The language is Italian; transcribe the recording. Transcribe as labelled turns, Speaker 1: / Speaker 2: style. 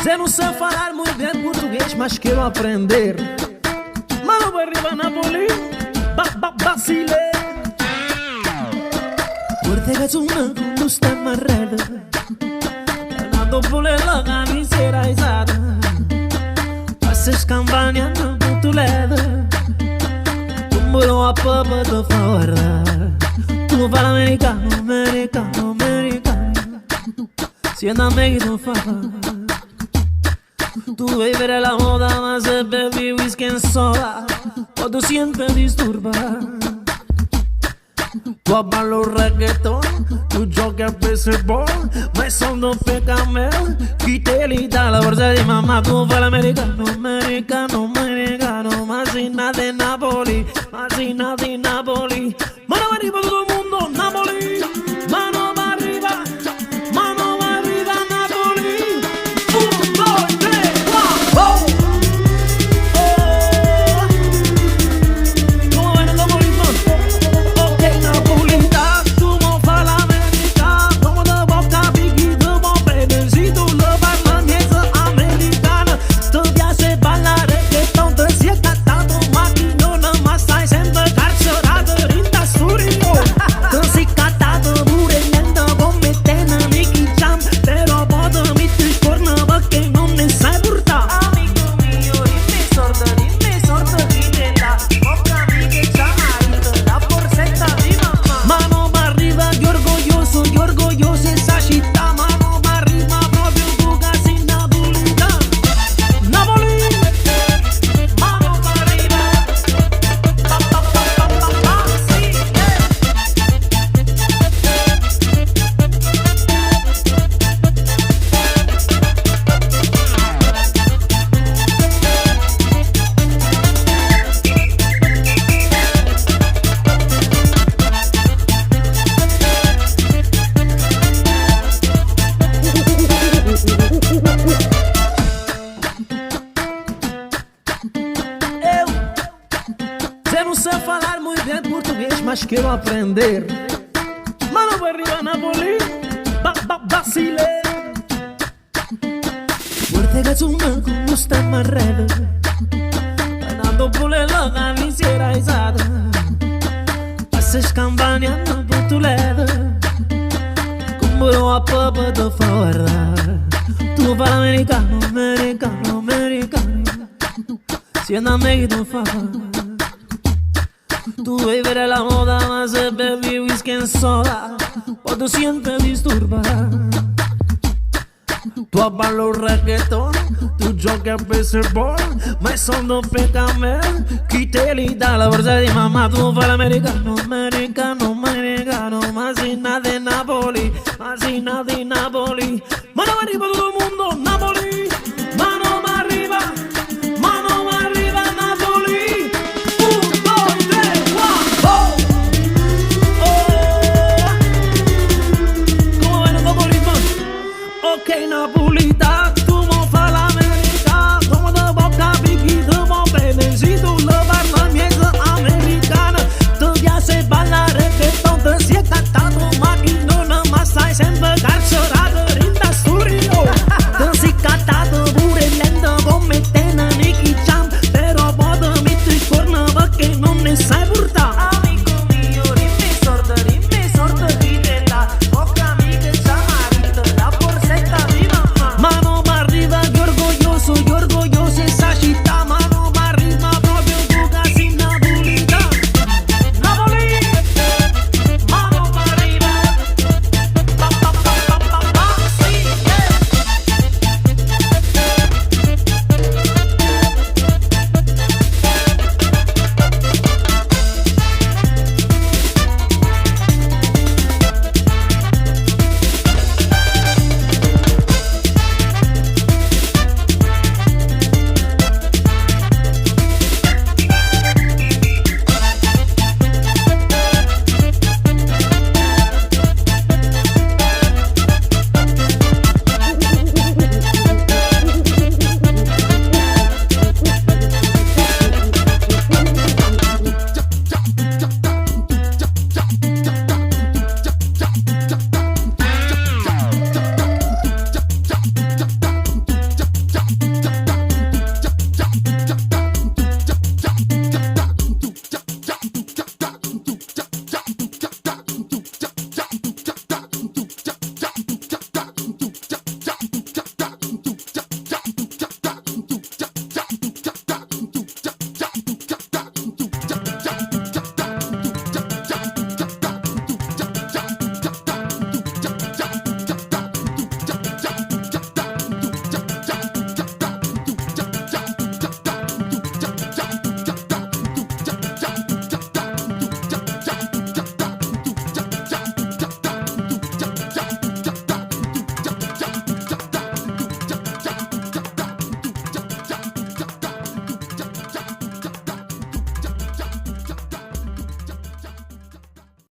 Speaker 1: Zé não sei falar muito bem português, mas quero aprender. Mano, arriba Napoli, Basile. Portega zona, quando sta marrada. Nando pule la camisera isada. Passes campagna, non tu leda. Tumbolo a papa da fora. Tu vai l'americano, americano, americano. Siendo amici non fa. Tu vuoi vedere la moda ma se bevi whisky e soda o tu siempre disturba. Tu ballo reggaeton, tu giochi a baseball, ma sono pecamel, chi te li dà la forza di mamma. Tu fai l'americano, americano, americano, ma sei nato in Napoli, ma sei nato in Napoli. Ma non arriva tutto il mondo, Napoli, ma non arriva, ma non arriva Napoli. 1, 2, 3, 4, oh! Come viene Napolitano? Ok, Napolitano, tu mo fa l'americano, come te può capire chi te può prendere, se tu lo parli miezza americana. Ti piace ballare reggaeton, ti si è cattato macchinone, ma stai sempre carcerato in da studio. Ti si è cattato pure niente come te, Nicky Jam, però poi ti metti scorna perché non ne sai portare. Amico mio, dimmi sorda chi te dà, porca che c'ha la borsetta di mamma. Ma non mi arriva di orgoglioso sta città, ma non mi arriva proprio tu che sei napolitano. Napoli, ma non mi arriva, sì, Eu não sei falar muito bem português, mas quero aprender. Mano, vai arriba Napoli, Basile. Portega zona, quando sta marrada. Nando pule la camisera isada. Passes campagna, non tu leda. Come a papa da fora. Tu vai l'americano, americano, americano. Siendo amici non fa. Tu vuoi vedere la moda ma se bevi whisky e soda o tu siempre disturba. Tu ballo reggaeton, tu giochi a baseball, ma sono pecamel, chi te li dà la forza di mamma. Tu fai l'americano, americano, americano, ma sei nato in Napoli, ma sei nato in Napoli. Ma non arriva tutto il mondo.